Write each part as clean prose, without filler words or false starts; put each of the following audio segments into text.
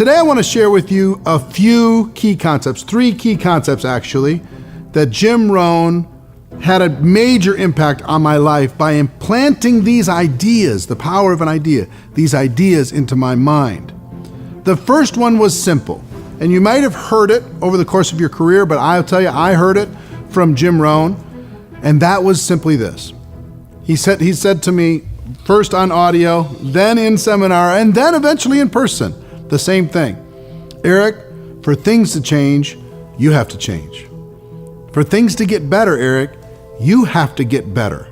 Today I want to share with you a few key concepts, 3 key concepts actually, that Jim Rohn had a major impact on my life by implanting these ideas, the power of an idea, these ideas into my mind. The first one was simple, and you might have heard it over the course of your career, but I'll tell you, I heard it from Jim Rohn, and that was simply this. He said to me, first on audio, then in seminar, and then eventually in person, the same thing. Eric, for things to change, you have to change. For things to get better, Eric, you have to get better.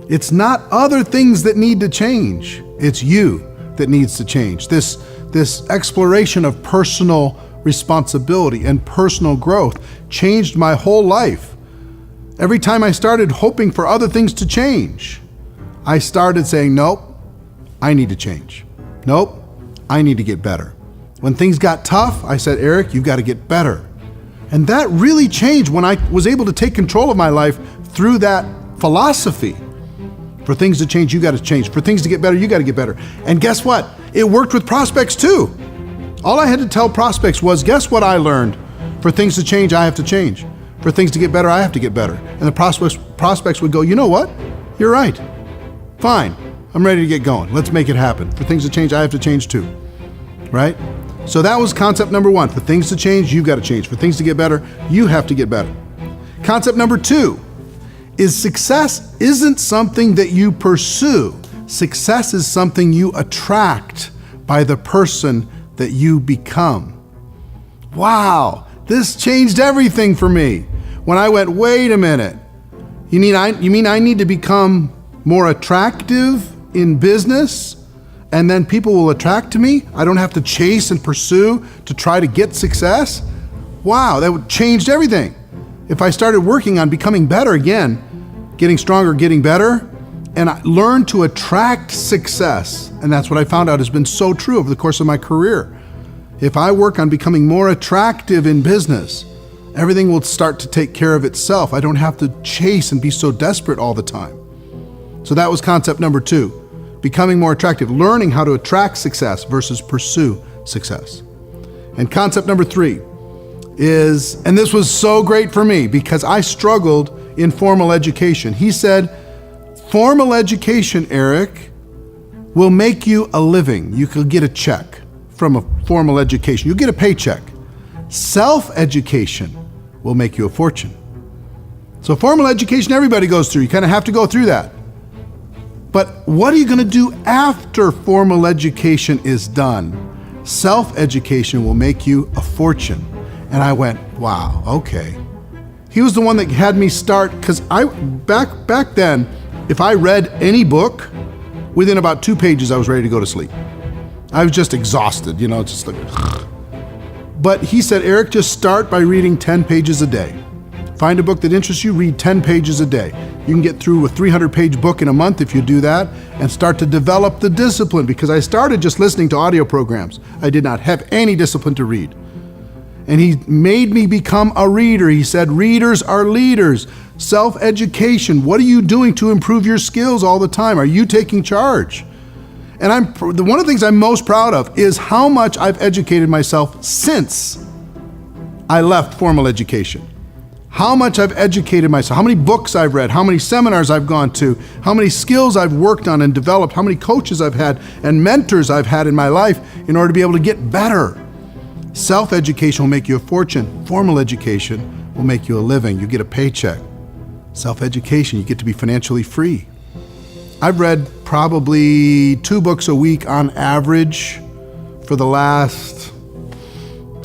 It's not other things that need to change. It's you that needs to change. This exploration of personal responsibility and personal growth changed my whole life. Every time I started hoping for other things to change, I started saying, nope, I need to change. Nope, I need to get better. When things got tough, I said, Eric, you've got to get better. And that really changed when I was able to take control of my life through that philosophy. For things to change, you got to change. For things to get better, you got to get better. And guess what? It worked with prospects too. All I had to tell prospects was, guess what I learned? For things to change, I have to change. For things to get better, I have to get better. And the prospects would go, you know what? You're right. Fine. I'm ready to get going. Let's make it happen. For things to change, I have to change too. Right? So that was concept number 1. For things to change, you've got to change. For things to get better, you have to get better. Concept number 2 is success isn't something that you pursue. Success is something you attract by the person that you become. Wow, this changed everything for me. When I went, wait a minute, you mean I need to become more attractive in business, and then people will attract to me? I don't have to chase and pursue to try to get success? Wow, that changed everything. If I started working on becoming better again, getting stronger, getting better, and I learned to attract success, and that's what I found out has been so true over the course of my career. If I work on becoming more attractive in business, everything will start to take care of itself. I don't have to chase and be so desperate all the time. So that was concept number 2, becoming more attractive, learning how to attract success versus pursue success. And concept number 3 is, and this was so great for me because I struggled in formal education. He said, formal education, Eric, will make you a living. You could get a check from a formal education. You'll get a paycheck. Self-education will make you a fortune. So formal education, everybody goes through. You kind of have to go through that. But what are you going to do after formal education is done? Self-education will make you a fortune. And I went, wow, okay. He was the one that had me start, because back then, if I read any book, within about 2 pages, I was ready to go to sleep. I was just exhausted, just like. But he said, Eric, just start by reading 10 pages a day. Find a book that interests you, read 10 pages a day. You can get through a 300-page book in a month if you do that, and start to develop the discipline, because I started just listening to audio programs. I did not have any discipline to read. And he made me become a reader. He said, readers are leaders. Self-education. What are you doing to improve your skills all the time? Are you taking charge? And one of the things I'm most proud of is how much I've educated myself since I left formal education. How much I've educated myself, how many books I've read, how many seminars I've gone to, how many skills I've worked on and developed, how many coaches I've had and mentors I've had in my life in order to be able to get better. Self-education will make you a fortune. Formal education will make you a living. You get a paycheck. Self-education, you get to be financially free. I've read probably 2 books a week on average for the last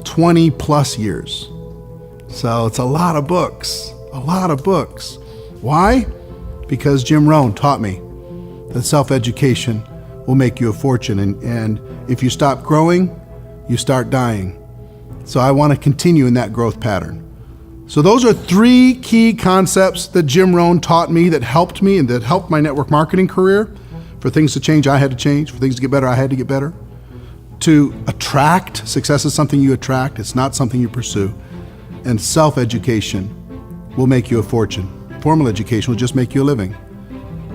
20 plus years. So it's a lot of books, a lot of books. Why? Because Jim Rohn taught me that self-education will make you a fortune. And if you stop growing, you start dying. So I want to continue in that growth pattern. So those are 3 key concepts that Jim Rohn taught me that helped me and that helped my network marketing career. For things to change, I had to change. For things to get better, I had to get better. To attract, success is something you attract. It's not something you pursue. And self-education will make you a fortune. Formal education will just make you a living.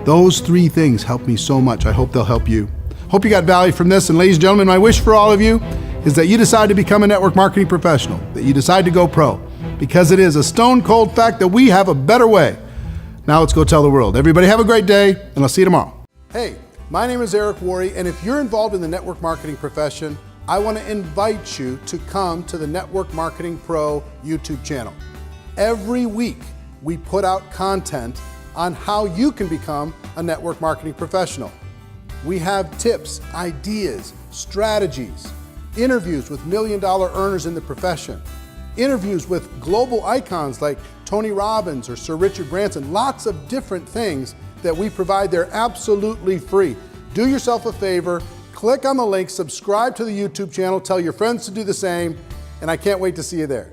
Those 3 things helped me so much. I hope they'll help you. Hope you got value from this. And ladies and gentlemen, my wish for all of you is that you decide to become a network marketing professional, that you decide to go pro, because it is a stone cold fact that we have a better way. Now let's go tell the world. Everybody have a great day, and I'll see you tomorrow. Hey, my name is Worre, and if you're involved in the network marketing profession, I want to invite you to come to the Network Marketing Pro YouTube channel. Every week, we put out content on how you can become a network marketing professional. We have tips, ideas, strategies, interviews with million-dollar earners in the profession, interviews with global icons like Tony Robbins or Sir Richard Branson, lots of different things that we provide there absolutely free. Do yourself a favor, click on the link, subscribe to the YouTube channel, tell your friends to do the same, and I can't wait to see you there.